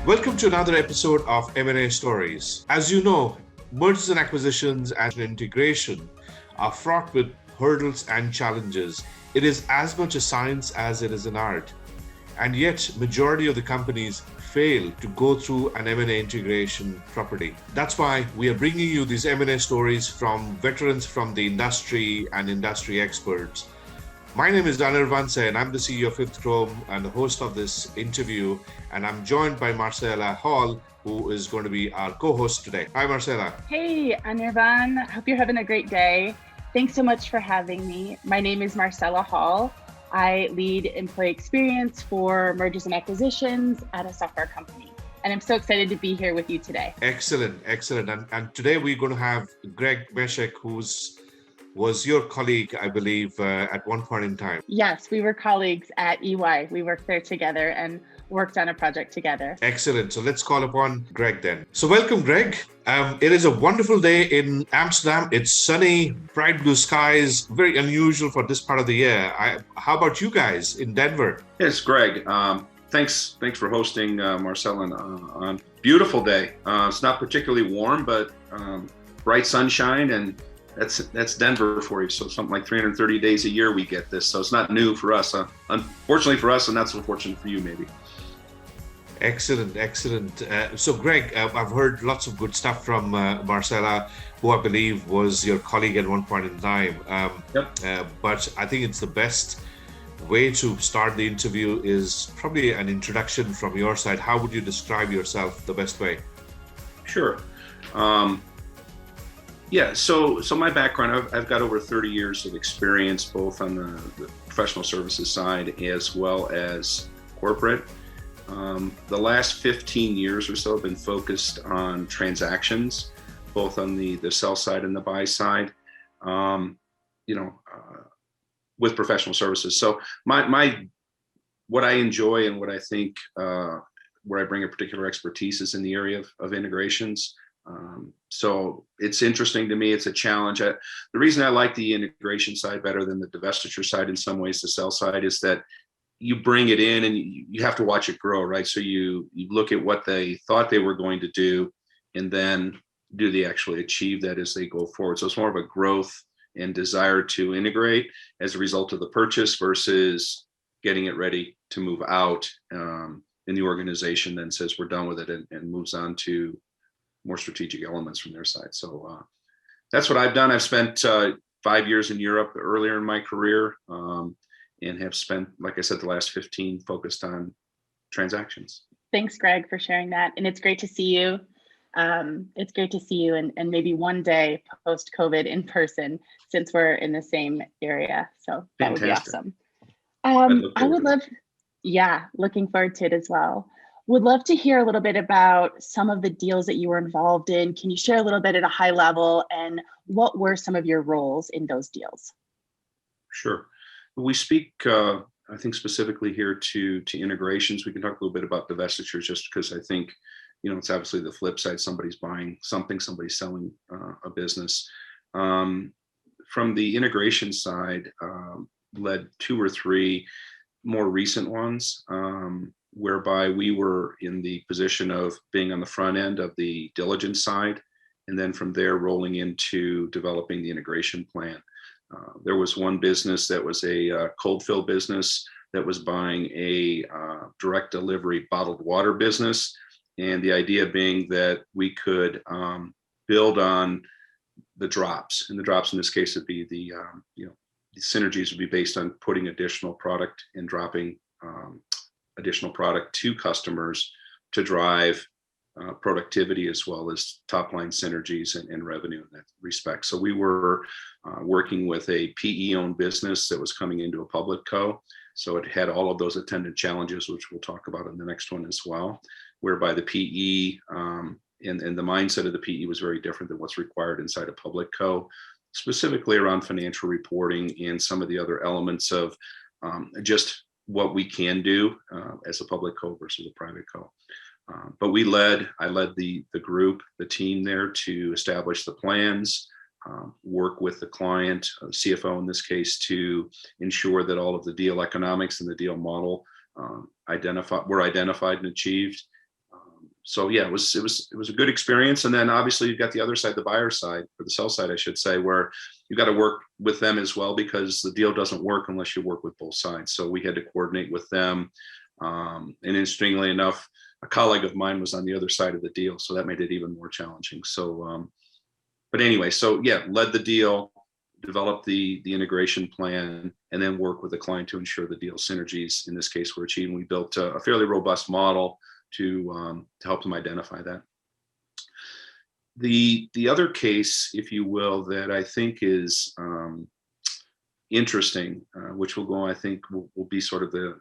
Welcome to another episode of M&A Stories. As you know, mergers and acquisitions and integration are fraught with hurdles and challenges. It is as much a science as it is an art. And yet, majority of the companies fail to go through an M&A integration properly. That's why we are bringing you these M&A stories from veterans from the industry and industry experts. My name is Anirvan and I'm the CEO of Fifth Chrome and the host of this interview. And I'm joined by Marcella Hall, who is going to be our co-host today. Hi, Marcella. Hey, Anirvan. Hope you're having a great day. Thanks so much for having me. My name is Marcella Hall. I lead employee experience for mergers and acquisitions at a software company. And I'm so excited to be here with you today. Excellent. And today we're going to have Greg Meseck, was your colleague, I believe, at one point in time. Yes, we were colleagues at EY. We worked there together and worked on a project together. Excellent. So let's call upon Greg then. So welcome, Greg. It is a wonderful day in Amsterdam. It's sunny, bright blue skies, very unusual for this part of the year. How about you guys in Denver? Yes, Greg. Thanks for hosting Marcel on beautiful day. It's not particularly warm, but bright sunshine, and that's Denver for you. So something like 330 days a year we get this. So it's not new for us. Unfortunately for us, and not so fortunate for you, maybe. Excellent. So Greg, I've heard lots of good stuff from Marcella, who I believe was your colleague at one point in time. Yep. But I think it's the best way to start the interview is probably an introduction from your side. How would you describe yourself the best way? Sure. So my background, I've got over 30 years of experience, both on the professional services side as well as corporate. The last 15 years or so have been focused on transactions, both on the sell side and the buy side, with professional services. So what I enjoy and what I think where I bring a particular expertise is in the area of integrations. So it's interesting to me. It's a challenge. The reason I like the integration side better than the divestiture side in some ways, the sell side, is that you bring it in and you have to watch it grow, right? So you look at what they thought they were going to do, and then do they actually achieve that as they go forward? So it's more of a growth and desire to integrate as a result of the purchase versus getting it ready to move out. And the organization then says we're done with it and moves on to more strategic elements from their side. So that's what I've done. I've spent 5 years in Europe earlier in my career, and have spent, like I said, the last 15 focused on transactions. Thanks, Greg, for sharing that. And it's great to see you. It's great to see you and maybe one day post-COVID in person, since we're in the same area. So that would be awesome. Looking forward to it as well. Would love to hear a little bit about some of the deals that you were involved in. Can you share a little bit at a high level, and what were some of your roles in those deals? Sure. We speak, I think, specifically here to integrations. We can talk a little bit about divestitures, just because I think, it's obviously the flip side. Somebody's buying something, somebody's selling a business. From the integration side, led 2 or 3 more recent ones, whereby we were in the position of being on the front end of the diligence side, and then from there rolling into developing the integration plan. There was one business that was a cold fill business that was buying a direct delivery bottled water business. And the idea being that we could build on the drops. And the drops in this case would be the synergies would be based on putting additional product and dropping additional product to customers to drive productivity as well as top line synergies and revenue in that respect. So we were working with a PE-owned business that was coming into a public co. So it had all of those attendant challenges, which we'll talk about in the next one as well, whereby the PE and the mindset of the PE was very different than what's required inside a public co, specifically around financial reporting and some of the other elements of just what we can do as a public co versus a private co. But I led the group, the team there, to establish the plans, work with the client, CFO in this case, to ensure that all of the deal economics and the deal model were identified and achieved. So yeah, it was a good experience. And then obviously you've got the other side, the buyer side, or the sell side, I should say, where you got to work with them as well, because the deal doesn't work unless you work with both sides. So we had to coordinate with them. And interestingly enough, a colleague of mine was on the other side of the deal, so that made it even more challenging. So, but anyway, so yeah, led the deal, developed the integration plan, and then work with the client to ensure the deal synergies in this case were achieved. We built a fairly robust model to help them identify that. The other case, if you will, that I think is interesting, which will go, I think, will be sort of the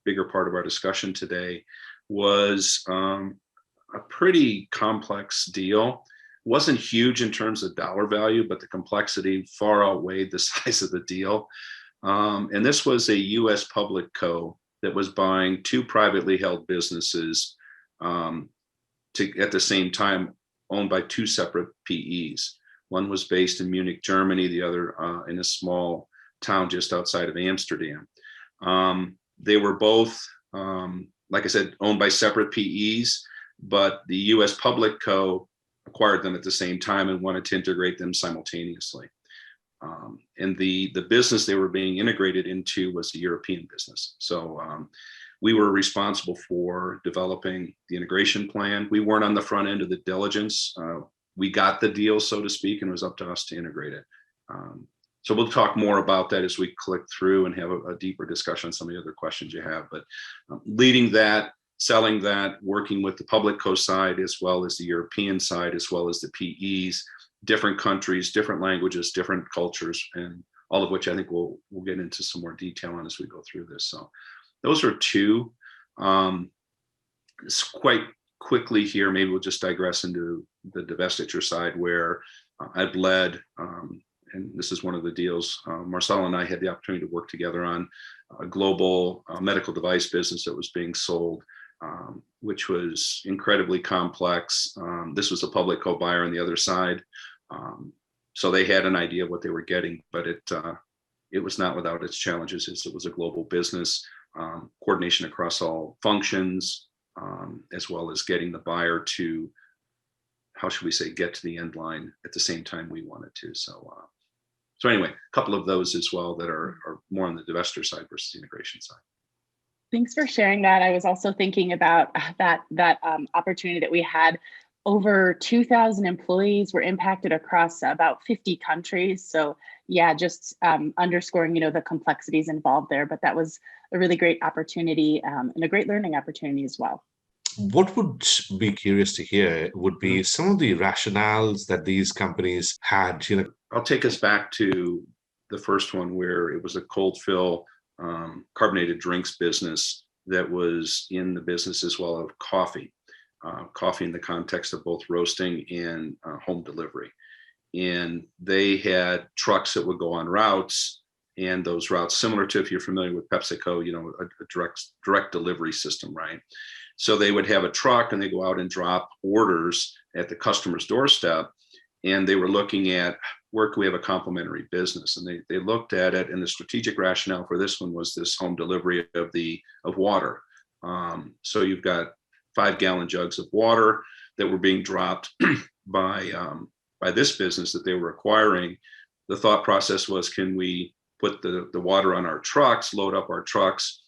bigger part of our discussion today, was a pretty complex deal. Wasn't huge in terms of dollar value, but the complexity far outweighed the size of the deal. And this was a U.S. public co that was buying two privately held businesses at the same time, owned by two separate PEs. One was based in Munich, Germany, the other in a small town just outside of Amsterdam. They were both, like I said, owned by separate PEs, but the U.S. public co acquired them at the same time and wanted to integrate them simultaneously. And the business they were being integrated into was the European business. So we were responsible for developing the integration plan. We weren't on the front end of the diligence. We got the deal, so to speak, and it was up to us to integrate it. So we'll talk more about that as we click through and have a deeper discussion on some of the other questions you have. But leading that, selling that, working with the public co side as well as the European side, as well as the PEs, different countries, different languages, different cultures, and all of which I think we'll get into some more detail on as we go through this. So those are two. It's quite quickly here, maybe we'll just digress into the divestiture side, where I've led, and this is one of the deals, Marsal and I had the opportunity to work together on a global medical device business that was being sold, which was incredibly complex. This was a public co-buyer on the other side. So they had an idea of what they were getting, but it was not without its challenges, as it was a global business, coordination across all functions, as well as getting the buyer to, how should we say, get to the end line at the same time we wanted to. So anyway, a couple of those as well that are more on the divestiture side versus the integration side. Thanks for sharing that. I was also thinking about that opportunity that we had. Over 2,000 employees were impacted across about 50 countries. So yeah, just underscoring, the complexities involved there. But that was a really great opportunity and a great learning opportunity as well. What would be curious to hear would be some of the rationales that these companies had. I'll take us back to the first one, where it was a cold fill carbonated drinks business that was in the business as well of coffee in the context of both roasting and home delivery. And they had trucks that would go on routes, and those routes, similar to, if you're familiar with PepsiCo, a direct delivery system, right? So they would have a truck and they go out and drop orders at the customer's doorstep. And they were looking at, where can we have a complementary business? And they looked at it, and the strategic rationale for this one was this home delivery of water. So you've got 5-gallon jugs of water that were being dropped by this business that they were acquiring. The thought process was, can we put the water on our trucks, load up our trucks,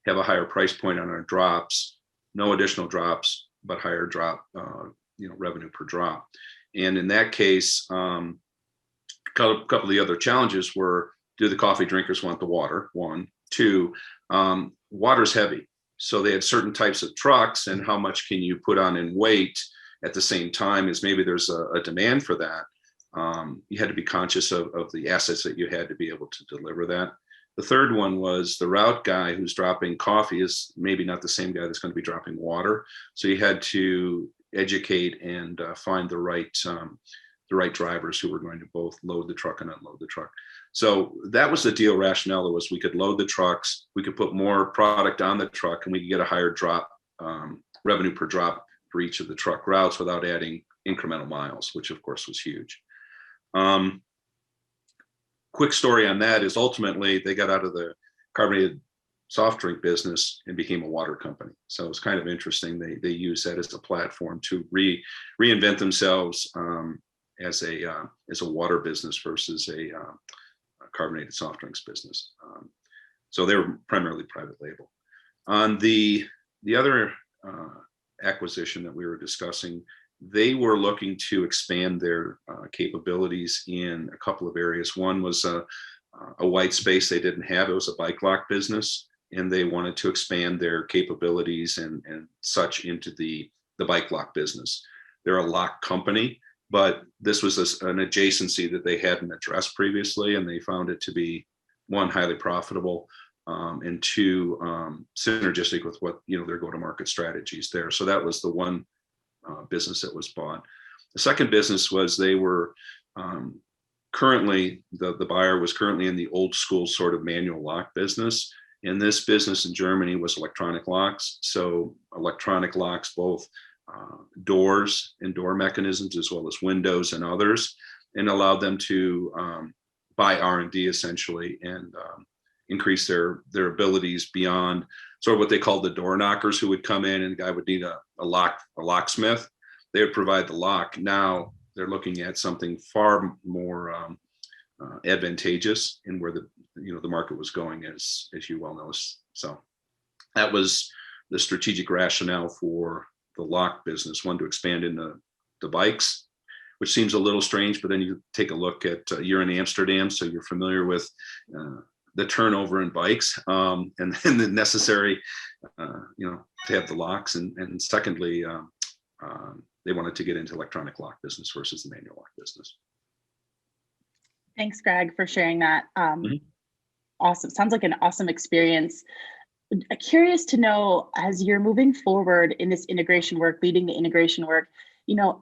have a higher price point on our drops, no additional drops, but higher drop, revenue per drop. And in that case, a couple of the other challenges were, do the coffee drinkers want the water? One. Two, water's heavy. So they had certain types of trucks, and how much can you put on in weight at the same time as maybe there's a demand for that. You had to be conscious of the assets that you had to be able to deliver that. The third one was, the route guy who's dropping coffee is maybe not the same guy that's going to be dropping water. So you had to educate and find the right drivers who were going to both load the truck and unload the truck. So that was the deal rationale. Was we could load the trucks, we could put more product on the truck, and we could get a higher drop revenue per drop for each of the truck routes without adding incremental miles, which of course was huge. Quick story on that is, ultimately they got out of the carbonated soft drink business and became a water company. So it's kind of interesting. They use that as a platform to reinvent themselves as a water business versus a carbonated soft drinks business. So they were primarily private label. On the other acquisition that we were discussing, they were looking to expand their capabilities in a couple of areas. One was a white space they didn't have. It was a bike lock business, and they wanted to expand their capabilities and such into the bike lock business. They're a lock company, but this was an adjacency that they hadn't addressed previously, and they found it to be, one, highly profitable, and two, synergistic with what their go-to-market strategies there. So that was the one business that was bought. The second business was they were currently, the buyer was currently in the old school sort of manual lock business. And this business in Germany was electronic locks. So electronic locks, both doors and door mechanisms, as well as windows and others, and allowed them to buy R&D essentially and increase their abilities beyond sort of what they called the door knockers, who would come in and the guy would need a locksmith. They would provide the lock. Now they're looking at something far more advantageous in where the market was going, as you well know. So that was the strategic rationale for the lock business. One, to expand into the bikes, which seems a little strange, but then you take a look at you're in Amsterdam, so you're familiar with the turnover in bikes, and then the necessary to have the locks, and secondly, they wanted to get into electronic lock business versus the manual lock business. Thanks, Greg, for sharing that. Awesome. Sounds like an awesome experience. Curious to know, as you're moving forward in this integration work, leading the integration work,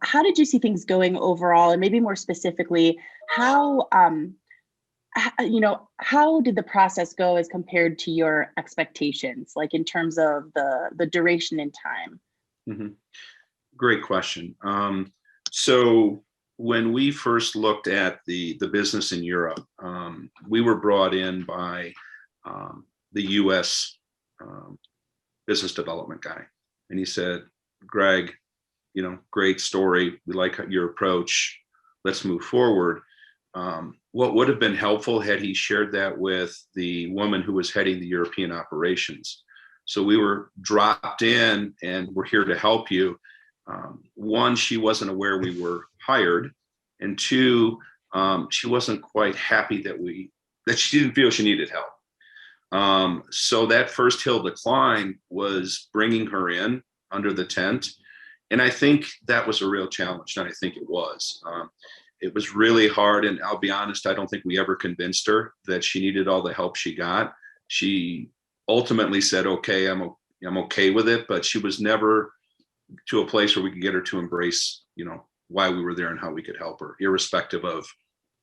how did you see things going overall? And maybe more specifically, how did the process go as compared to your expectations, like in terms of the duration and time? Mm-hmm. Great question. So when we first looked at the business in Europe, we were brought in by the US business development guy. And he said, Greg, great story. We like your approach. Let's move forward. What would have been helpful had he shared that with the woman who was heading the European operations. So we were dropped in and we're here to help you. One, she wasn't aware we were hired. And two, she wasn't quite happy that she didn't feel she needed help. So that first hill to climb was bringing her in under the tent. And I think that was a real challenge. And I think it was. It was really hard. And I'll be honest, I don't think we ever convinced her that she needed all the help she got. She ultimately said, okay, I'm okay with it. But she was never to a place where we could get her to embrace, why we were there and how we could help her, irrespective of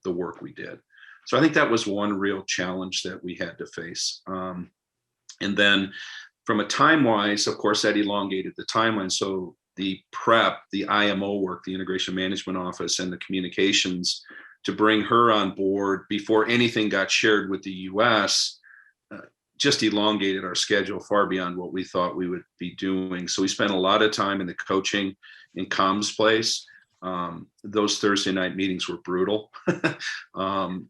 the work we did. So I think that was one real challenge that we had to face. And then from a time-wise, of course, that elongated the timeline. So the prep, the IMO work, the Integration Management Office, and the communications to bring her on board before anything got shared with the US just elongated our schedule far beyond what we thought we would be doing. So we spent a lot of time in the coaching and comms place. Those Thursday night meetings were brutal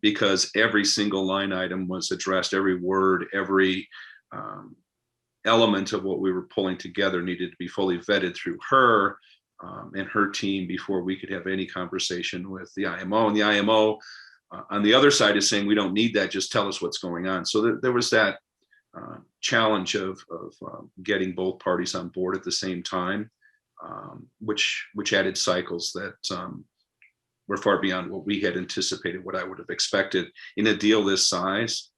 because every single line item was addressed, every word, every element of what we were pulling together needed to be fully vetted through her and her team before we could have any conversation with the IMO. And the IMO on the other side is saying, we don't need that, just tell us what's going on. So there was that challenge of getting both parties on board at the same time, which added cycles that were far beyond what we had anticipated, what I would have expected in a deal this size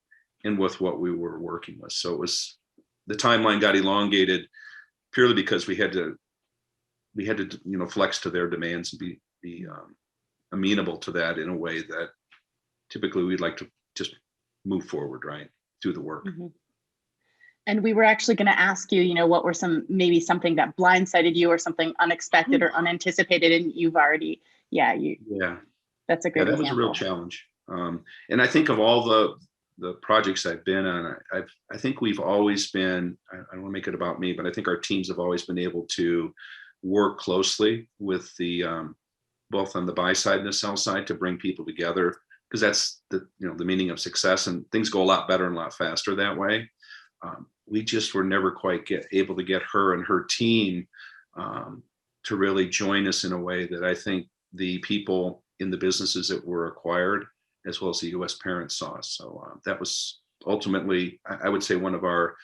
and with what we were working with. So the timeline got elongated purely because we had to flex to their demands and be amenable to that in a way that typically we'd like to just move forward, right, do the work. Mm-hmm. And we were actually going to ask you, what were maybe something that blindsided you or something unexpected or unanticipated, and you've already, that's a great example. That was a real challenge. And I think of all the projects I've been on, I think we've always been, I don't want to make it about me, but I think our teams have always been able to work closely with the both on the buy side and the sell side to bring people together, because that's the meaning of success, and things go a lot better and a lot faster that way. We just were never quite able to get her and her team to really join us in a way that I think the people in the businesses that were acquired, as well as the U.S. parents, saw us. So that was ultimately, I would say, one of our,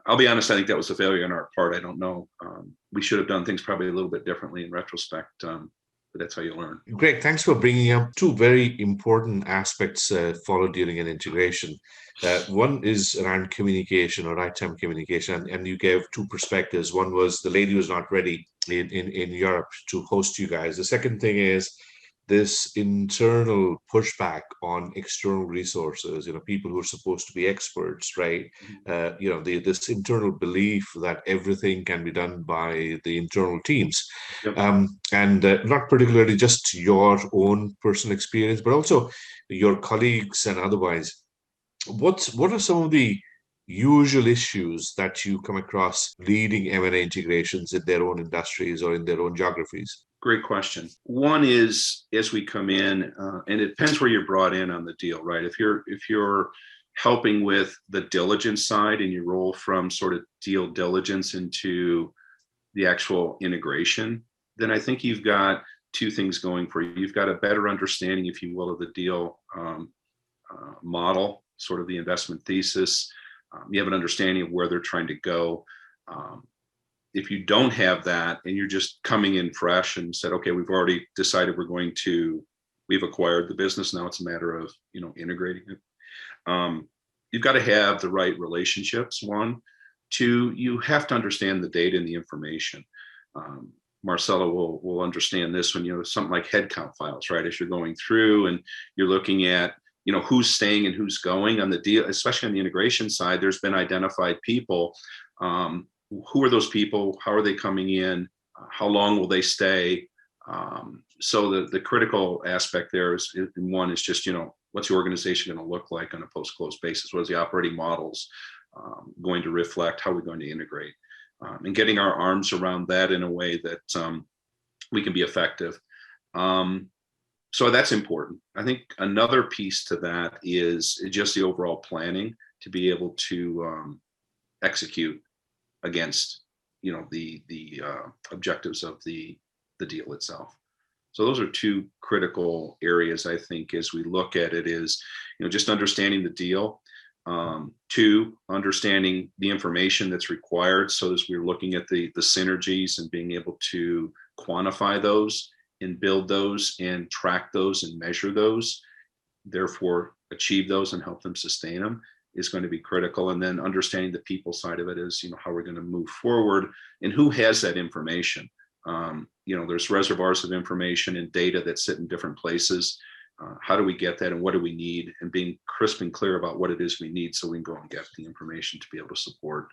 I'll be honest, I think that was a failure on our part. I don't know. We should have done things probably a little bit differently in retrospect, but that's how you learn. Greg, thanks for bringing up two very important aspects followed during an integration. One is around communication, or right time communication, and you gave two perspectives. One was the lady was not ready in Europe to host you guys. The second thing is this internal pushback on external resources, people who are supposed to be experts, right? This internal belief that everything can be done by the internal teams. Yep. And not particularly just your own personal experience, but also your colleagues and otherwise. What are some of the usual issues that you come across leading M&A integrations in their own industries or in their own geographies? Great question. One is, as we come in, and it depends where you're brought in on the deal, right? If you're helping with the diligence side and you roll from sort of deal diligence into the actual integration, then I think you've got two things going for you. You've got a better understanding, if you will, of the deal model, sort of the investment thesis. You have an understanding of where they're trying to go. If you don't have that and you're just coming in fresh and said, okay, we've already decided we've acquired the business, now it's a matter of integrating it. You've got to have the right relationships. One, two, you have to understand the data and the information. Marcella will understand this when something like headcount files, right? As you're going through and you're looking at who's staying and who's going on the deal, especially on the integration side. There's been identified people. Who are those people? How are they coming in? How long will they stay? So the critical aspect there is just, what's the organization going to look like on a post-close basis? What is the operating models going to reflect? How are we going to integrate? And getting our arms around that in a way that we can be effective. So that's important. I think another piece to that is just the overall planning to be able to execute against the objectives of the deal itself. So those are two critical areas, I think, as we look at it, is just understanding the deal. Two, understanding the information that's required, so as we're looking at the synergies and being able to quantify those and build those and track those and measure those, therefore achieve those and help them sustain them, is going to be critical. And then understanding the people side of it is, how we're going to move forward and who has that information. There's reservoirs of information and data that sit in different places. How do we get that and what do we need? And being crisp and clear about what it is we need so we can go and get the information to be able to support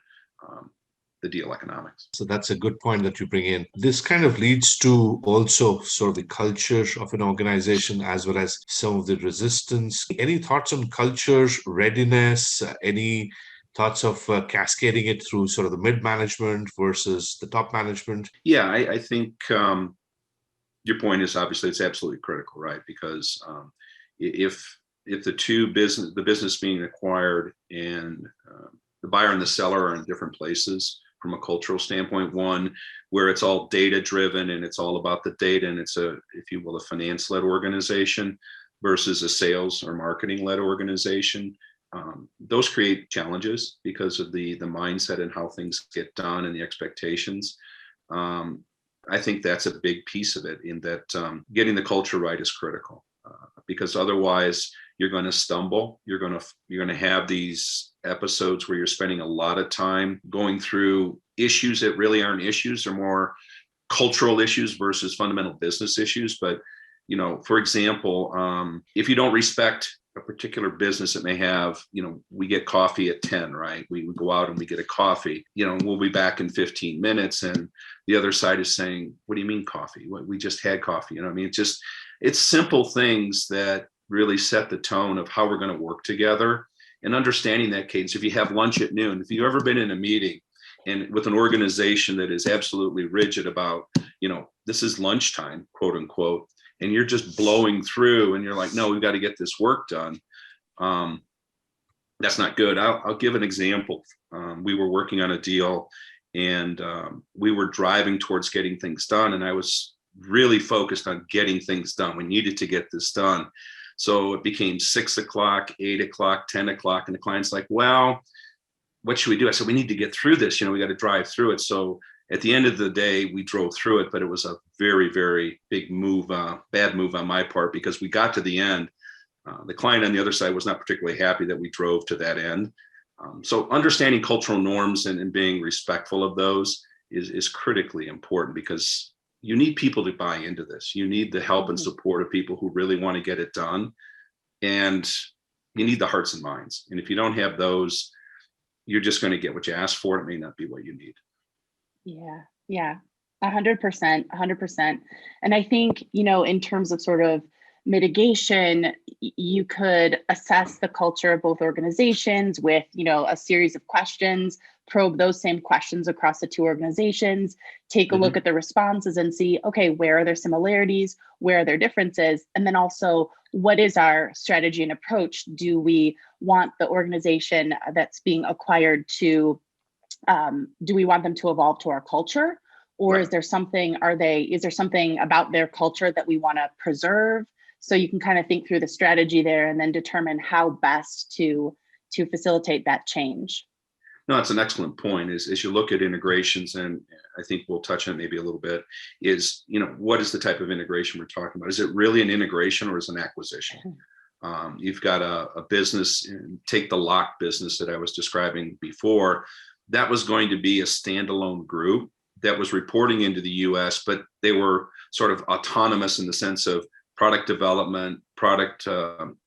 the deal economics. So that's a good point that you bring in. This kind of leads to also sort of the culture of an organization, as well as some of the resistance. Any thoughts on culture, readiness, any thoughts of cascading it through sort of the mid-management versus the top management? Yeah, I think your point is obviously it's absolutely critical, right? Because if the business being acquired and the buyer and the seller are in different places from a cultural standpoint, one where it's all data driven and it's all about the data and it's if you will, a finance led organization versus a sales or marketing led organization, those create challenges because of the mindset and how things get done and the expectations. I think that's a big piece of it, in that getting the culture right is critical, because otherwise you're going to stumble. You're going to have these episodes where you're spending a lot of time going through issues that really aren't issues. They're more cultural issues versus fundamental business issues. But, for example, if you don't respect a particular business that may have, we get coffee at 10, right? We go out and we get a coffee, we'll be back in 15 minutes. And the other side is saying, what do you mean coffee? We just had coffee. It's simple things that really set the tone of how we're going to work together. and understanding that cadence. If you have lunch at noon, if you've ever been in a meeting and with an organization that is absolutely rigid about, this is lunchtime, quote unquote, and you're just blowing through and you're like, no, we've got to get this work done. That's not good. I'll give an example. We were working on a deal and we were driving towards getting things done. And I was really focused on getting things done. We needed to get this done. So it became 6 o'clock, 8 o'clock, 10 o'clock. And the client's like, well, what should we do? I said, we need to get through this. We got to drive through it. So at the end of the day, we drove through it, but it was a very, very big move, bad move on my part, because we got to the end. The client on the other side was not particularly happy that we drove to that end. So understanding cultural norms and being respectful of those is critically important, because you need people to buy into this. You need the help and support of people who really want to get it done. And you need the hearts and minds. And if you don't have those, you're just going to get what you ask for. It may not be what you need. Yeah, 100%. And I think, in terms of sort of mitigation, you could assess the culture of both organizations with, a series of questions, probe those same questions across the two organizations, take a look at the responses and see, okay, where are there similarities? Where are there differences? And then also, what is our strategy and approach? Do we want the organization that's being acquired to, do we want them to evolve to our culture? Or Right. is there something about their culture that we want to preserve? So you can kind of think through the strategy there and then determine how best to facilitate that change. No, that's an excellent point. As you look at integrations, and I think we'll touch on it maybe a little bit, is, what is the type of integration we're talking about? Is it really an integration or is it an acquisition? You've got a business, take the lock business that I was describing before. That was going to be a standalone group that was reporting into the US, but they were sort of autonomous in the sense of product development, product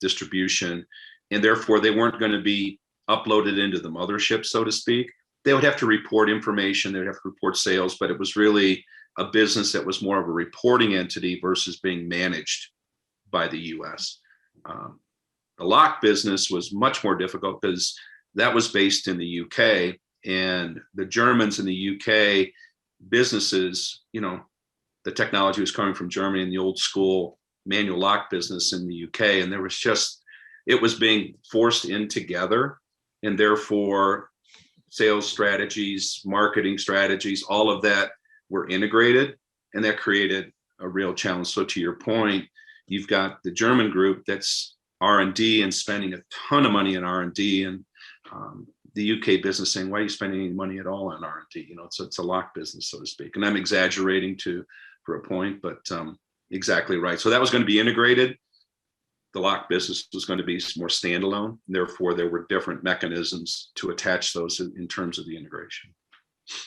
distribution, and therefore they weren't going to be uploaded into the mothership, so to speak. They would have to report information, they would have to report sales, but it was really a business that was more of a reporting entity versus being managed by the US. The lock business was much more difficult because that was based in the UK, and the Germans in the UK businesses, the technology was coming from Germany and the old school manual lock business in the UK. And it was being forced in together. And therefore sales strategies, marketing strategies, all of that were integrated, and that created a real challenge. So to your point, you've got the German group that's R&D and spending a ton of money in R&D, and the UK business saying, why are you spending any money at all on R&D? It's a lock business, so to speak. And I'm exaggerating for a point, but exactly right. So that was going to be integrated. The lock business was going to be more standalone. Therefore, there were different mechanisms to attach those in terms of the integration.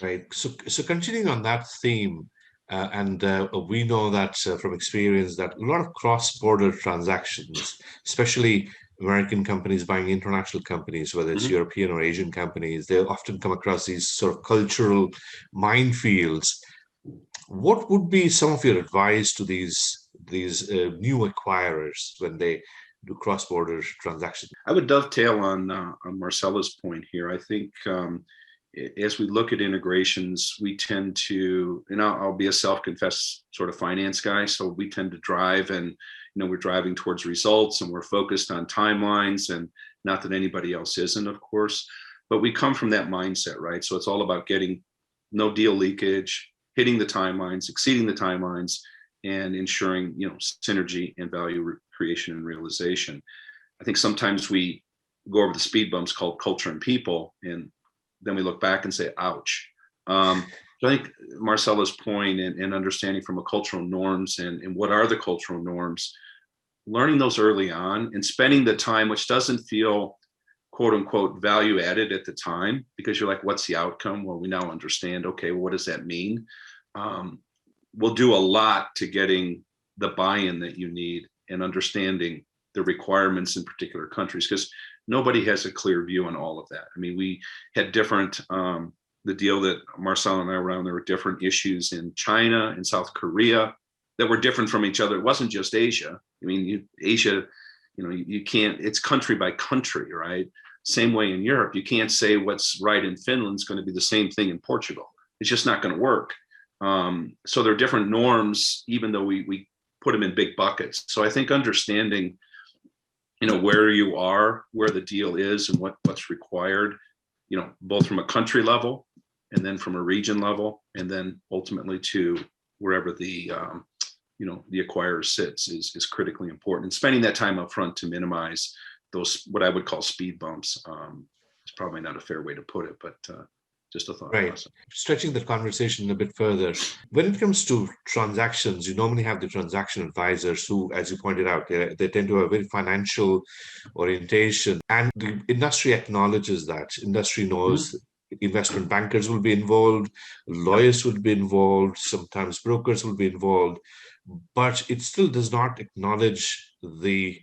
Right. So continuing on that theme, and we know that from experience that a lot of cross-border transactions, especially American companies buying international companies, whether it's European or Asian companies, they often come across these sort of cultural minefields. What would be some of your advice to these new acquirers when they do cross-border transactions? I would dovetail on Marcella's point here. I think as we look at integrations, we tend to, and I'll be a self-confessed sort of finance guy, so we tend to drive, and we're driving towards results, and we're focused on timelines, and not that anybody else isn't, of course, but we come from that mindset, right? So it's all about getting no deal leakage, hitting the timelines, exceeding the timelines, and ensuring synergy and value creation and realization. I think sometimes we go over the speed bumps called culture and people, and then we look back and say, ouch. So I think Marcella's point and understanding from a cultural norms and what are the cultural norms, learning those early on and spending the time, which doesn't feel quote unquote value added at the time, because you're like, what's the outcome? Well, we now understand, okay, well, what does that mean? Will do a lot to getting the buy-in that you need and understanding the requirements in particular countries, because nobody has a clear view on all of that. I mean, we had different, the deal that Marcel and I were on, there were different issues in China and South Korea that were different from each other. It wasn't just Asia. I mean, Asia, you can't, it's country by country, right? Same way in Europe. You can't say what's right in Finland is going to be the same thing in Portugal. It's just not going to work. So there are different norms, even though we put them in big buckets. So I think understanding, where you are, where the deal is, and what's required, both from a country level and then from a region level, and then ultimately to wherever the the acquirer sits is critically important. And spending that time up front to minimize those, what I would call speed bumps, is probably not a fair way to put it, but just a thought. Right. Process. Stretching the conversation a bit further, when it comes to transactions, you normally have the transaction advisors who, as you pointed out, they tend to have a very financial orientation, and the industry acknowledges that. Industry knows investment bankers will be involved, lawyers will be involved, sometimes brokers will be involved, but it still does not acknowledge the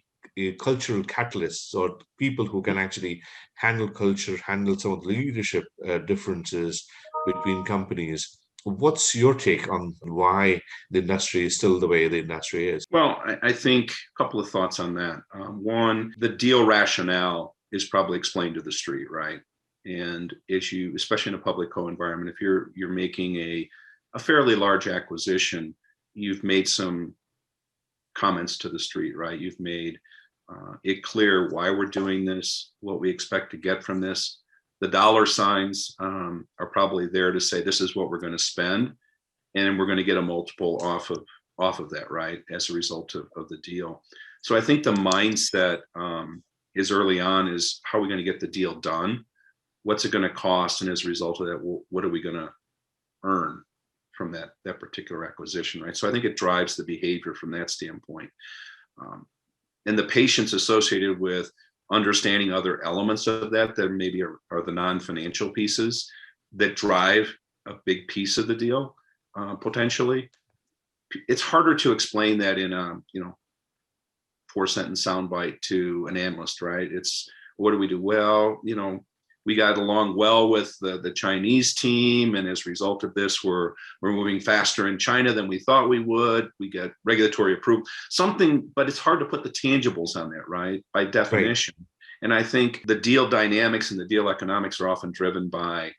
cultural catalysts or people who can actually handle culture, handle some of the leadership differences between companies. What's your take on why the industry is still the way the industry is? Well, I think a couple of thoughts on that. One, the deal rationale is probably explained to the street, right? And especially in a public co-environment, if you're making a fairly large acquisition, you've made some comments to the street, right? You've made it clear why we're doing this, what we expect to get from this. The dollar signs are probably there to say this is what we're going to spend, and we're going to get a multiple off of that, right, as a result of the deal. So I think the mindset is early on is how are we going to get the deal done? What's it going to cost? And as a result of that, what are we going to earn from that particular acquisition, right? So I think it drives the behavior from that standpoint. And the patience associated with understanding other elements of that maybe are the non-financial pieces that drive a big piece of the deal, potentially. It's harder to explain that in a 4-sentence soundbite to an analyst, right? It's, what do we do? Well, we got along well with the Chinese team, and as a result of this, we're moving faster in China than we thought we would. We get regulatory approval, something, but it's hard to put the tangibles on that, right? By definition. Right. And I think the deal dynamics and the deal economics are often driven by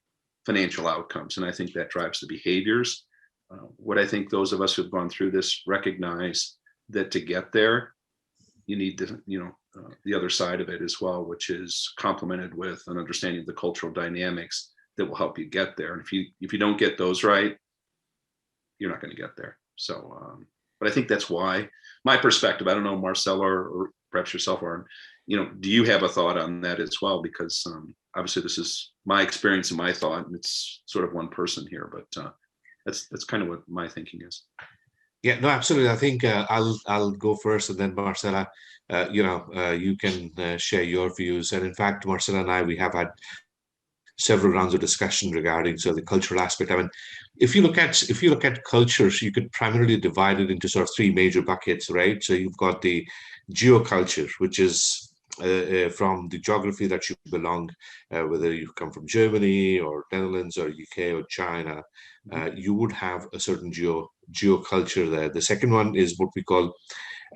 financial outcomes, and I think that drives the behaviors. What I think those of us who've gone through this recognize that to get there, you need the other side of it as well, which is complemented with an understanding of the cultural dynamics that will help you get there. And if you don't get those right, you're not going to get there. So, but I think that's why my perspective, I don't know, Marcel or perhaps yourself, or, do you have a thought on that as well? Because obviously this is my experience and my thought, and it's sort of one person here, but that's kind of what my thinking is. Yeah, no, absolutely. I think I'll go first, and then Marcella, you can share your views. And in fact, Marcella and I, we have had several rounds of discussion regarding the cultural aspect. I mean, if you look at cultures, you could primarily divide it into sort of three major buckets, right? So you've got the geoculture, which is from the geography that you belong, whether you come from Germany or Netherlands or UK or China, you would have a certain geoculture there. The second one is what we call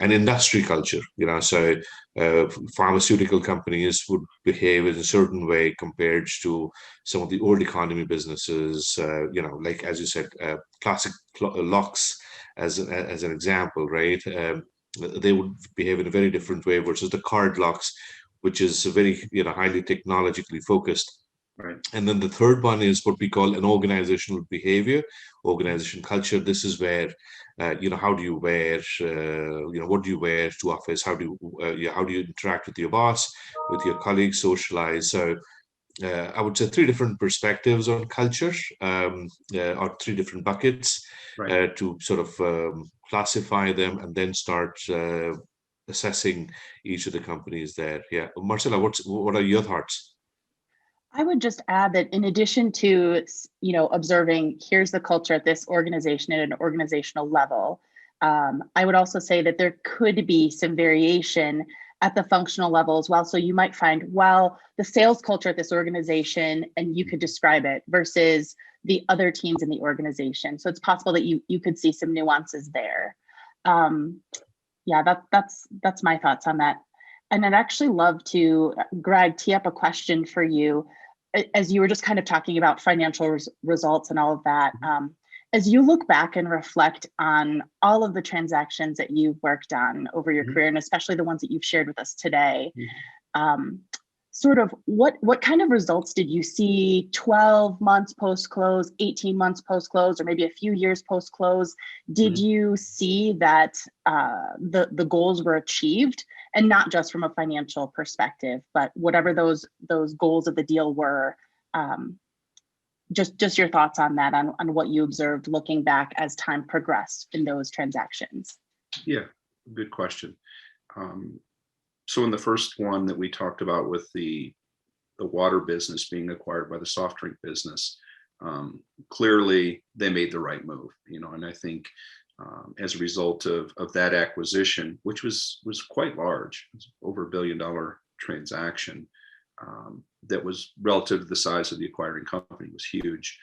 an industry culture. So pharmaceutical companies would behave in a certain way compared to some of the old economy businesses. Like as you said, classic locks as an example, right? They would behave in a very different way versus the card locks, which is very highly technologically focused. Right. And then the third one is what we call an organizational behavior, organization culture. This is where how do you wear, what do you wear to office? How do you interact with your boss, with your colleagues, socialize? So I would say three different perspectives on culture, or three different buckets, right, to sort of classify them and then start assessing each of the companies there. Yeah, Marcella, what are your thoughts? I would just add that in addition to, observing here's the culture at this organization at an organizational level, I would also say that there could be some variation at the functional level as well. So you might find, the sales culture at this organization, and you could describe it versus the other teams in the organization. So it's possible that you could see some nuances there. That's my thoughts on that. And I'd actually love to, Greg, tee up a question for you. As you were just kind of talking about financial results and all of that, as you look back and reflect on all of the transactions that you've worked on over your career, and especially the ones that you've shared with us today, sort of what kind of results did you see 12 months post-close, 18 months post-close, or maybe a few years post-close? Did you see that the goals were achieved? And not just from a financial perspective, but whatever those goals of the deal were, just your thoughts on that, on what you observed looking back as time progressed in those transactions. Yeah, good question. So in the first one that we talked about with the water business being acquired by the soft drink business, clearly they made the right move, and I think as a result of that acquisition, which was quite large, it was over $1 billion transaction, that was relative to the size of the acquiring company, was huge.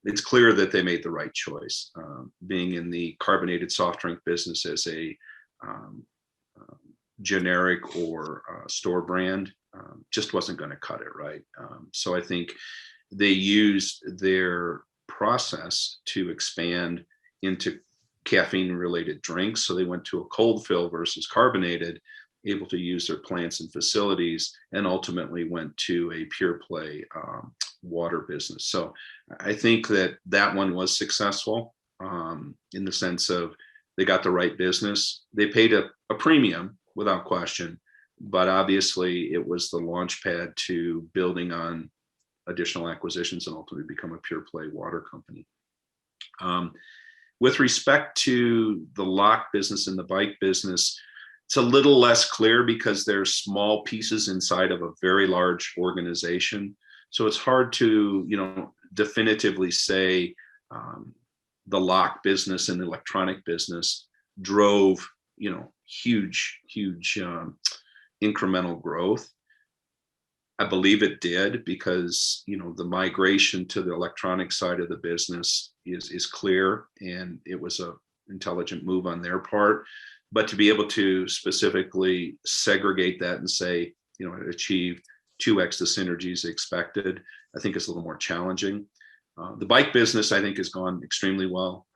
It's clear that they made the right choice. Being in the carbonated soft drink business as a generic or store brand just wasn't going to cut it, right? So I think they used their process to expand into caffeine related drinks. So they went to a cold fill versus carbonated, able to use their plants and facilities, and ultimately went to a pure play water business. So I think that one was successful in the sense of they got the right business. They paid a premium without question, but obviously it was the launch pad to building on additional acquisitions and ultimately become a pure play water company. With respect to the lock business and the bike business, it's a little less clear because there's small pieces inside of a very large organization. So it's hard to, definitively say the lock business and the electronic business drove, huge incremental growth. I believe it did because, the migration to the electronic side of the business is clear, and it was a intelligent move on their part. But to be able to specifically segregate that and say, it achieved 2x the synergies expected, I think is a little more challenging. The bike business, I think, has gone extremely well.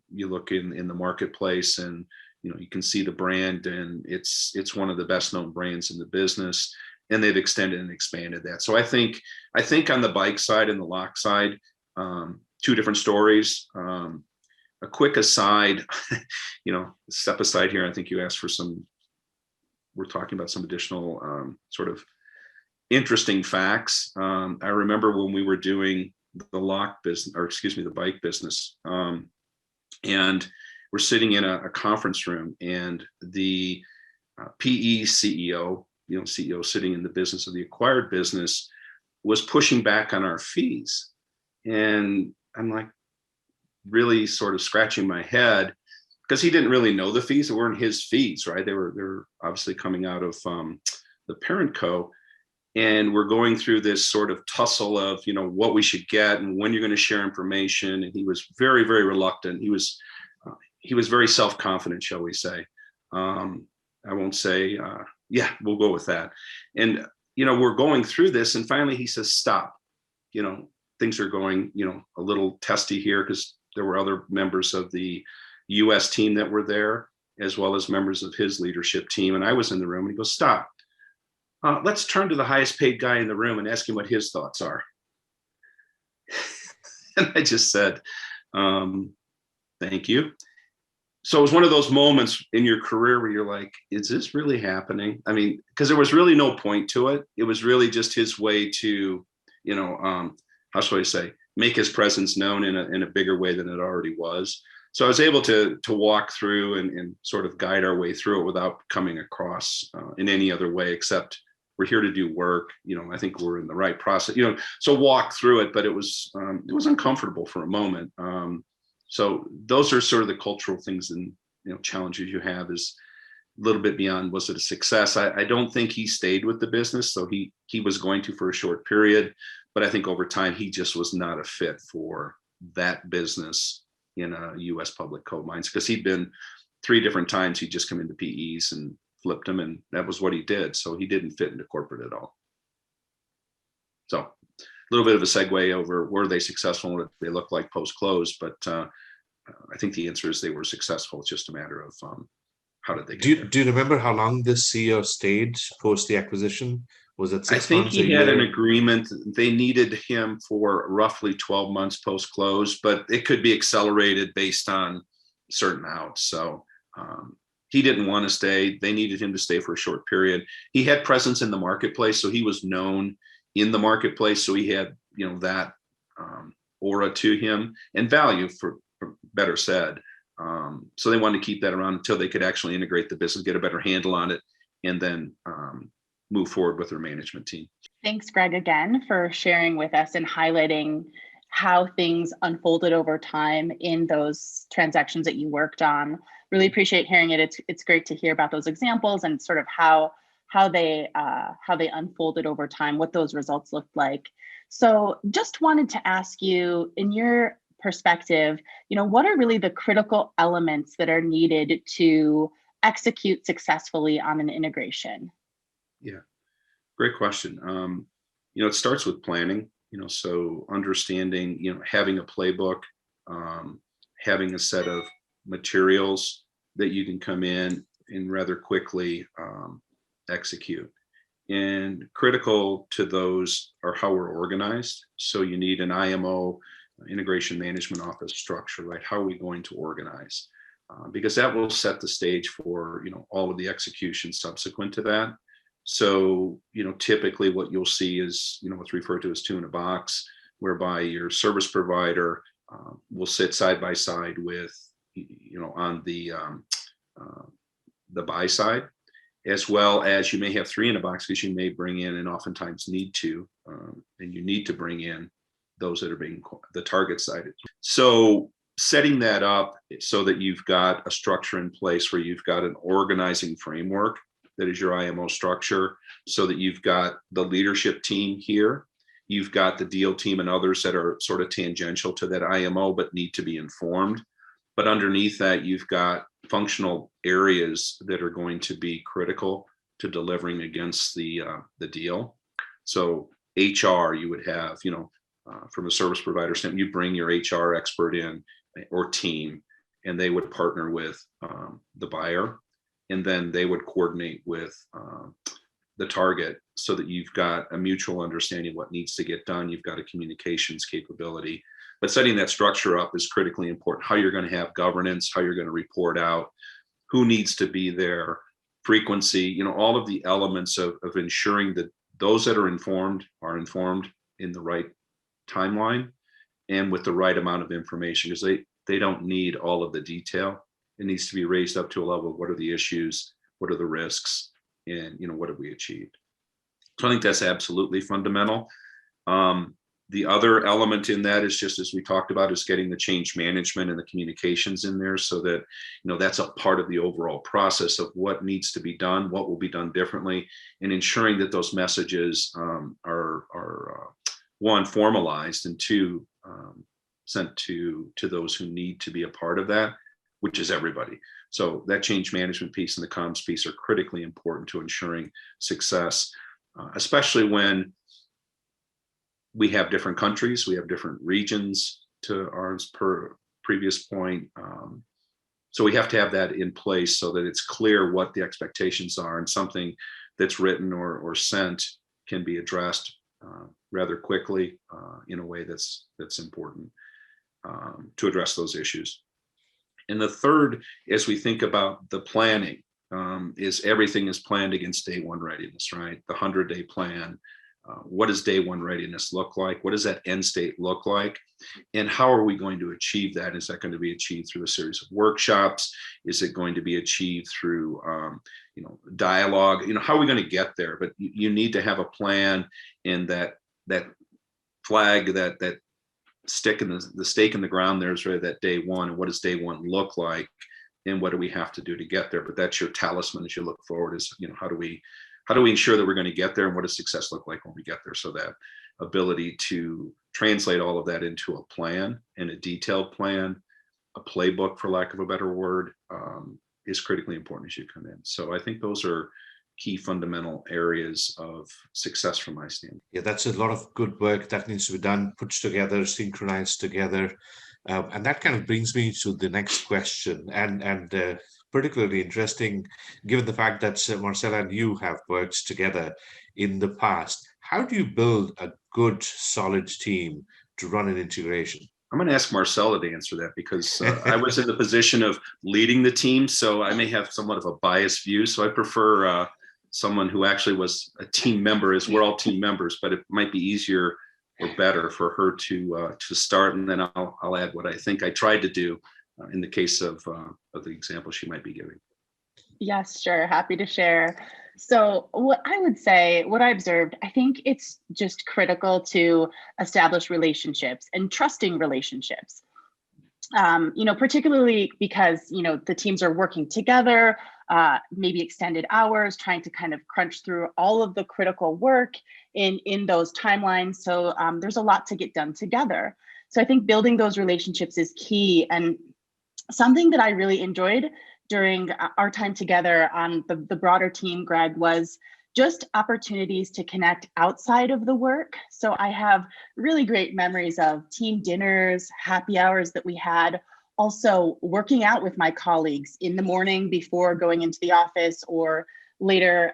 You look in the marketplace and, you can see the brand, and it's one of the best known brands in the business, and they've extended and expanded that. So I think on the bike side and the lock side, two different stories. A quick aside, step aside here. I think you asked for we're talking about some additional sort of interesting facts. I remember when we were doing the lock business, or excuse me, the bike business, and we're sitting in a conference room, and the PE CEO, CEO sitting in the business of the acquired business, was pushing back on our fees. And I'm like really sort of scratching my head because he didn't really know the fees. It weren't his fees, right? They were obviously coming out of the parent co. And we're going through this sort of tussle of, what we should get and when you're going to share information. And he was very, very reluctant. He was very self-confident, shall we say. I won't say, yeah, we'll go with that. And, we're going through this, and finally he says, stop. Things are going, a little testy here, because there were other members of the US team that were there, as well as members of his leadership team. And I was in the room, and he goes, stop. Let's turn to the highest paid guy in the room and ask him what his thoughts are. And I just said, thank you. So it was one of those moments in your career where you're like, is this really happening? I mean, because there was really no point to it. It was really just his way to, how should I say, make his presence known in a bigger way than it already was. So I was able to walk through and sort of guide our way through it without coming across in any other way, except we're here to do work. I think we're in the right process, so walk through it, but it was uncomfortable for a moment. So those are sort of the cultural things and, challenges you have, is a little bit beyond, was it a success? I don't think he stayed with the business. So he was going to for a short period, but I think over time, he just was not a fit for that business in a US public coal mines, because he'd been 3 different times. He'd just come into PEs and flipped him, and that was what he did. So he didn't fit into corporate at all. So a little bit of a segue over, were they successful and what did they look like post-close? But I think the answer is they were successful. It's just a matter of how did they get there? Do you remember how long this CEO stayed post the acquisition? Was it 6 months? I think he had an agreement. They needed him for roughly 12 months post-close, but it could be accelerated based on certain outs. So he didn't want to stay. They needed him to stay for a short period. He had presence in the marketplace, so he was known in the marketplace. So he had, that aura to him and value, for better said. So they wanted to keep that around until they could actually integrate the business, get a better handle on it, and then move forward with their management team. Thanks, Greg, again for sharing with us and highlighting how things unfolded over time in those transactions that you worked on. Really appreciate hearing it. It's great to hear about those examples and sort of how they unfolded over time, what those results looked like. So just wanted to ask you, in your perspective, what are really the critical elements that are needed to execute successfully on an integration? Yeah, great question. It starts with planning, so understanding, having a playbook, having a set of materials that you can come in and rather quickly execute. And critical to those are how we're organized. So you need an IMO, integration management office structure, right? How are we going to organize? Because that will set the stage for, all of the execution subsequent to that. So, typically what you'll see is, what's referred to as two in a box, whereby your service provider will sit side by side with, on the buy side, as well as you may have three in a box, because you may bring in, and oftentimes need to, and you need to bring in those that are being the target side. So setting that up so that you've got a structure in place where you've got an organizing framework that is your IMO structure, so that you've got the leadership team here, you've got the deal team and others that are sort of tangential to that IMO but need to be informed. But underneath that, you've got functional areas that are going to be critical to delivering against the deal. So HR, you would have, from a service provider standpoint, you bring your HR expert in or team, and they would partner with the buyer, and then they would coordinate with the target so that you've got a mutual understanding of what needs to get done. You've got a communications capability, but setting that structure up is critically important. How you're going to have governance, how you're going to report out, who needs to be there, frequency, all of the elements of ensuring that those that are informed in the right timeline and with the right amount of information, because they don't need all of the detail. It needs to be raised up to a level of what are the issues, what are the risks, and what have we achieved. So I think that's absolutely fundamental. The other element in that is, just as we talked about, is getting the change management and the communications in there, so that that's a part of the overall process of what needs to be done, what will be done differently, and ensuring that those messages are one, formalized, and two, sent to those who need to be a part of that, which is everybody. So that change management piece and the comms piece are critically important to ensuring success, especially when we have different countries, we have different regions to ours per previous point. So we have to have that in place so that it's clear what the expectations are, and something that's written or sent can be addressed rather quickly in a way that's important to address those issues. And the third, as we think about the planning, is everything is planned against day one readiness, right? The 100-day plan. What does day one readiness look like? What does that end state look like? And how are we going to achieve that? Is that going to be achieved through a series of workshops? Is it going to be achieved through dialogue? How are we going to get there? But you need to have a plan, and that flag, that stick in the stake in the ground there is really that day one. And what does day one look like? And what do we have to do to get there? But that's your talisman as you look forward, is how do we ensure that we're going to get there, and what does success look like when we get there? So that ability to translate all of that into a plan, and a detailed plan, a playbook, for lack of a better word, is critically important as you come in. So I think those are key fundamental areas of success from my standpoint. Yeah, that's a lot of good work that needs to be done, put together, synchronized together. And that kind of brings me to the next question, and particularly interesting, given the fact that Marcella and you have worked together in the past. How do you build a good, solid team to run an integration? I'm going to ask Marcella to answer that because I was in the position of leading the team, so I may have somewhat of a biased view. So I prefer someone who actually was a team member, as we're all team members, but it might be easier or better for her to start, and then I'll add what I think I tried to do in the case of the example she might be giving. Yes, sure. Happy to share. So what I would say, what I observed, I think it's just critical to establish relationships and trusting relationships. Particularly because, the teams are working together, maybe extended hours, trying to kind of crunch through all of the critical work in those timelines. So there's a lot to get done together. So I think building those relationships is key. And something that I really enjoyed during our time together on the broader team, Greg, was just opportunities to connect outside of the work. So I have really great memories of team dinners, happy hours that we had, also working out with my colleagues in the morning before going into the office, or later,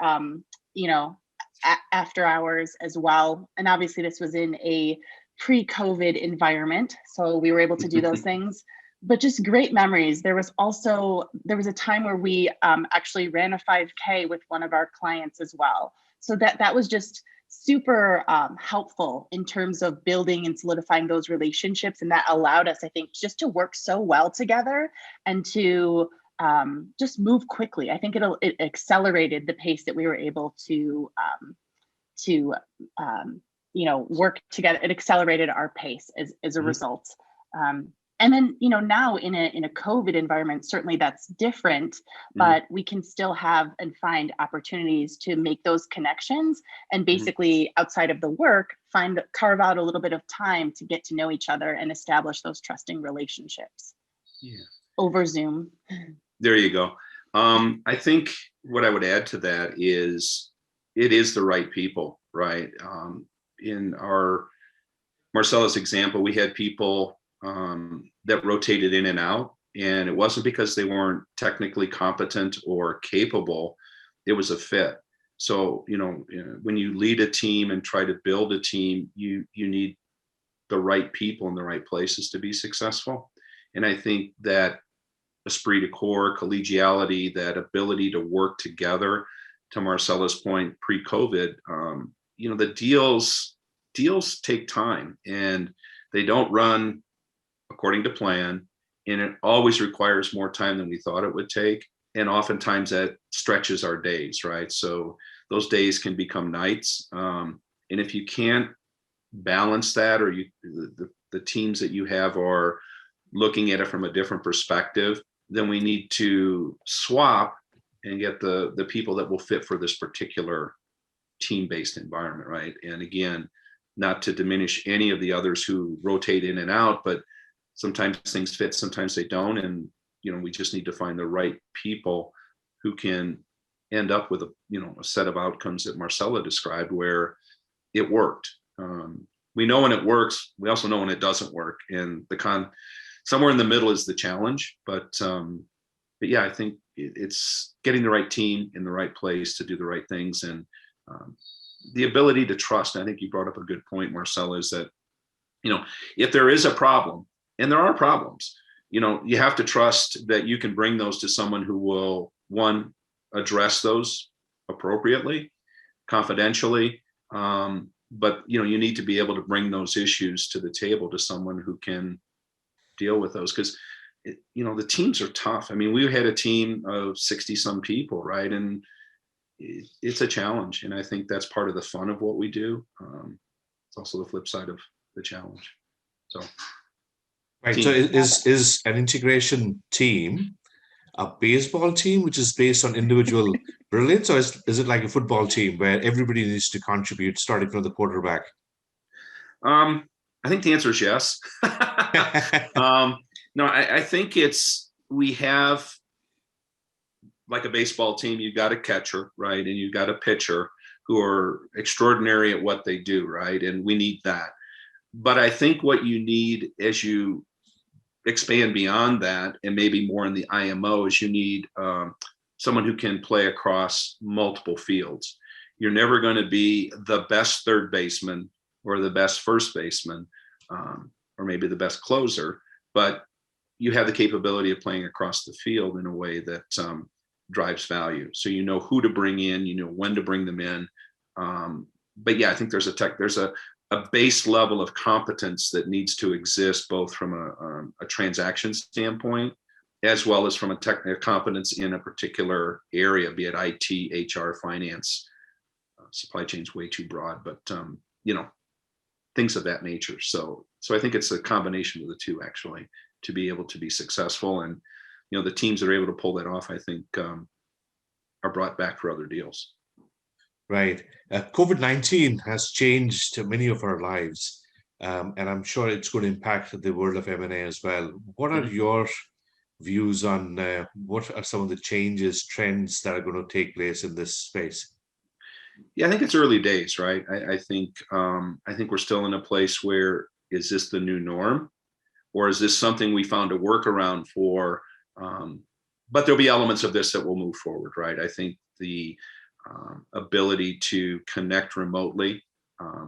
after hours as well. And obviously this was in a pre-COVID environment, so we were able to do those things. But just great memories. There was a time where we actually ran a 5K with one of our clients as well. So that was just super helpful in terms of building and solidifying those relationships. And that allowed us, I think, just to work so well together and to just move quickly. I think it accelerated the pace that we were able to work together. It accelerated our pace as a result. And then, now in a COVID environment, certainly that's different, but we can still have and find opportunities to make those connections, and basically outside of the work, carve out a little bit of time to get to know each other and establish those trusting relationships. Yeah. Over Zoom. There you go. I think what I would add to that is it is the right people, right? In our Marcella's example, we had people that rotated in and out, and it wasn't because they weren't technically competent or capable. It was a fit. So when you lead a team and try to build a team, you need the right people in the right places to be successful. And I think that esprit de corps, collegiality, that ability to work together, to Marcella's point, pre-COVID, the deals take time, and they don't run according to plan, and it always requires more time than we thought it would take, and oftentimes that stretches our days, right? So those days can become nights, and if you can't balance that, or the teams that you have are looking at it from a different perspective, then we need to swap and get the people that will fit for this particular team-based environment, right? And again, not to diminish any of the others who rotate in and out, but sometimes things fit, sometimes they don't. And, we just need to find the right people who can end up with a set of outcomes that Marcella described where it worked. We know when it works, we also know when it doesn't work. And somewhere in the middle is the challenge. But yeah, I think it's getting the right team in the right place to do the right things. And the ability to trust. I think you brought up a good point, Marcella, is that, if there is a problem, and there are problems, you have to trust that you can bring those to someone who will, one, address those appropriately, confidentially. But, you need to be able to bring those issues to the table to someone who can deal with those. Because, the teams are tough. I mean, we had a team of 60 some people, right? And it's a challenge. And I think that's part of the fun of what we do. It's also the flip side of the challenge. So. Right. So is an integration team a baseball team, which is based on individual brilliance, or is it like a football team where everybody needs to contribute, starting from the quarterback? I think the answer is yes. No, I think we have like a baseball team, you got a catcher, right? And you got a pitcher who are extraordinary at what they do, right? And we need that. But I think what you need as you expand beyond that, and maybe more in the IMO, is you need someone who can play across multiple fields. You're never going to be the best third baseman or the best first baseman, or maybe the best closer, but you have the capability of playing across the field in a way that drives value. So you know who to bring in, you know when to bring them in. But yeah, I think there's a base level of competence that needs to exist, both from a transaction standpoint, as well as from a technical competence in a particular area, be it IT, HR, finance. Supply chain's way too broad, but things of that nature. So I think it's a combination of the two, actually, to be able to be successful. And the teams that are able to pull that off, I think, are brought back for other deals. Right. COVID-19 has changed many of our lives, and I'm sure it's going to impact the world of M&A as well. What are your views on what are some of the changes, trends that are going to take place in this space? Yeah, I think it's early days, right? I think we're still in a place where, is this the new norm, or is this something we found a workaround for? But there'll be elements of this that will move forward, right? I think the ability to connect remotely,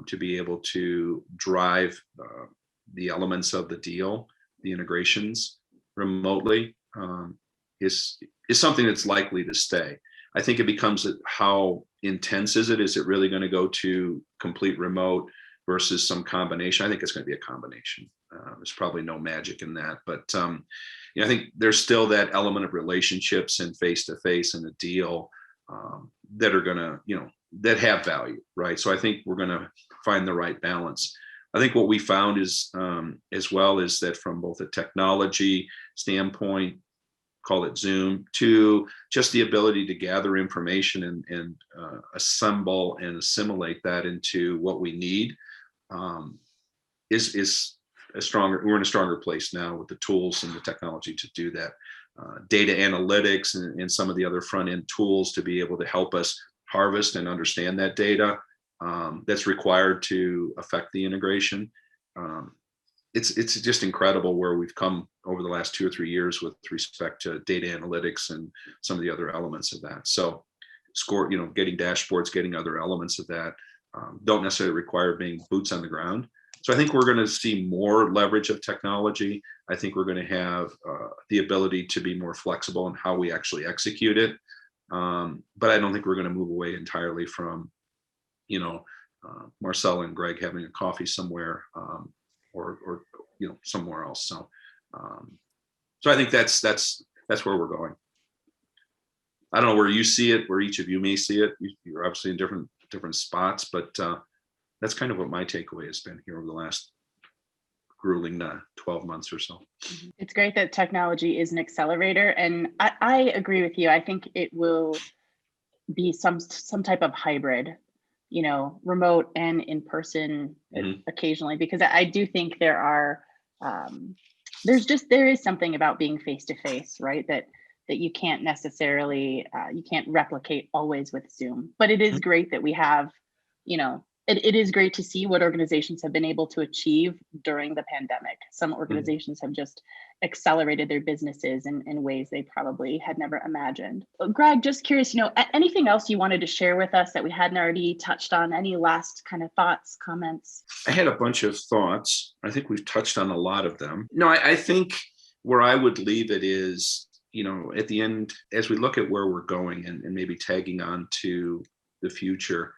to be able to drive the elements of the deal, the integrations remotely, is something that's likely to stay. I think it becomes how intense is it? Is it really going to go to complete remote versus some combination? I think it's going to be a combination. There's probably no magic in that, but I think there's still that element of relationships and face-to-face in a deal that are going to, that have value, right? So I think we're going to find the right balance. I think what we found is, as well, is that from both a technology standpoint, call it Zoom, to just the ability to gather information and assemble and assimilate that into what we need, is a stronger. We're in a stronger place now with the tools and the technology to do that. Data analytics and some of the other front end tools to be able to help us harvest and understand that data that's required to affect the integration. It's just incredible where we've come over the last 2 or 3 years with respect to data analytics and some of the other elements of that. So getting dashboards, getting other elements of that don't necessarily require being boots on the ground. So I think we're going to see more leverage of technology. I think we're going to have the ability to be more flexible in how we actually execute it. But I don't think we're going to move away entirely from, Marcel and Greg having a coffee somewhere, or somewhere else. So I think that's where we're going. I don't know where you see it, where each of you may see it. You're obviously in different spots, but that's kind of what my takeaway has been here over the last grueling 12 months or so. It's great that technology is an accelerator, and I agree with you. I think it will be some type of hybrid, remote and in person occasionally, because I do think there is something about being face to face, right? That you can't necessarily you can't replicate always with Zoom. But it is great that we have, it is great to see what organizations have been able to achieve during the pandemic. Some organizations have just accelerated their businesses in ways they probably had never imagined. Greg, just curious, anything else you wanted to share with us that we hadn't already touched on? Any last kind of thoughts, comments? I had a bunch of thoughts. I think we've touched on a lot of them. No, I think where I would leave it is, at the end, as we look at where we're going and maybe tagging on to the future,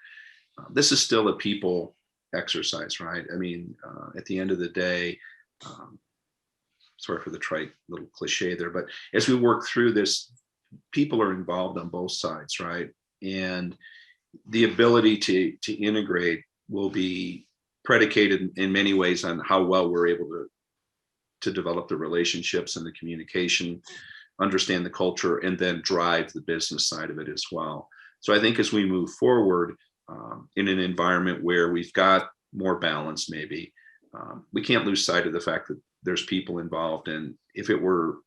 this is still a people exercise, right? I mean, at the end of the day, sorry for the trite little cliche there, but as we work through this, people are involved on both sides, right? And the ability to integrate will be predicated in many ways on how well we're able to develop the relationships and the communication, understand the culture, and then drive the business side of it as well. So I think as we move forward, in an environment where we've got more balance, maybe we can't lose sight of the fact that there's people involved. And if it were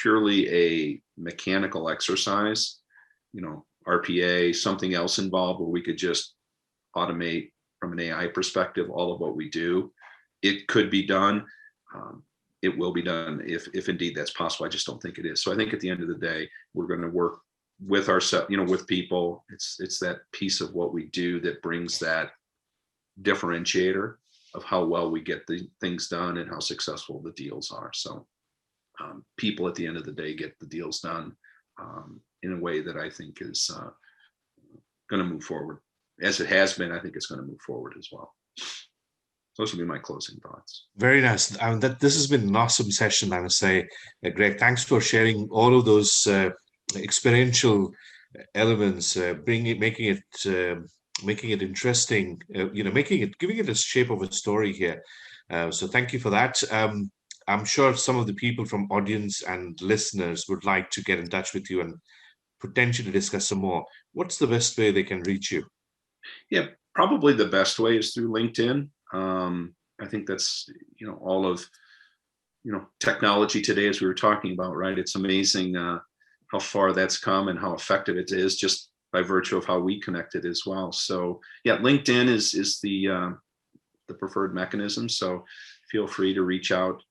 purely a mechanical exercise, RPA, something else involved where we could just automate from an AI perspective all of what we do, it could be done. It will be done if indeed that's possible. I just don't think it is. So I think at the end of the day, we're going to work with ourselves, with people. It's that piece of what we do that brings that differentiator of how well we get the things done and how successful the deals are. So people at the end of the day get the deals done in a way that I think is going to move forward. As it has been, I think it's going to move forward as well. Those would be my closing thoughts. Very nice. This has been an awesome session, I must say. Greg, thanks for sharing all of those experiential elements, making it interesting, giving it a shape of a story here. So thank you for that. I'm sure some of the people from audience and listeners would like to get in touch with you and potentially discuss some more. What's the best way they can reach you? Yeah, probably the best way is through LinkedIn. I think that's, all of, technology today, as we were talking about, right? It's amazing how far that's come and how effective it is just by virtue of how we connected as well. So yeah, LinkedIn is the preferred mechanism. So feel free to reach out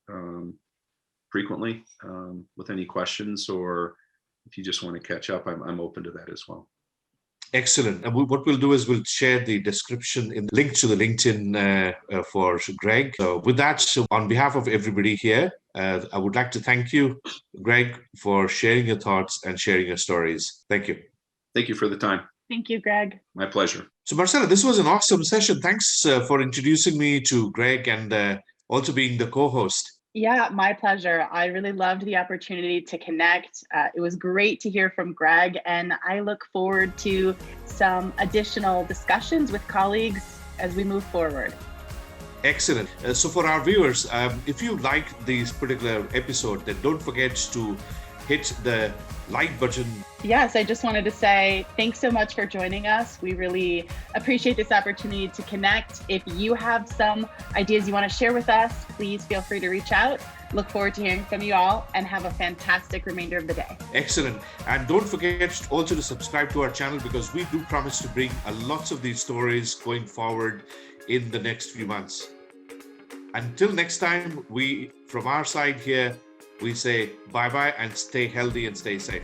frequently with any questions, or if you just want to catch up, I'm open to that as well. Excellent. And what we'll do is we'll share the description in the link to the LinkedIn for Greg. So with that, on behalf of everybody here, I would like to thank you, Greg, for sharing your thoughts and sharing your stories. Thank you. Thank you for the time. Thank you, Greg. My pleasure. So Marcella, this was an awesome session. Thanks for introducing me to Greg and also being the co-host. Yeah, my pleasure. I really loved the opportunity to connect. It was great to hear from Greg, and I look forward to some additional discussions with colleagues as we move forward. Excellent. So for our viewers, if you like this particular episode, then don't forget to hit the like button. Yes, I just wanted to say thanks so much for joining us. We really appreciate this opportunity to connect. If you have some ideas you want to share with us, please feel free to reach out. Look forward to hearing from you all, and have a fantastic remainder of the day. Excellent. And don't forget also to subscribe to our channel, because we do promise to bring lots of these stories going forward in the next few months. Until next time, from our side here, we say bye-bye and stay healthy and stay safe.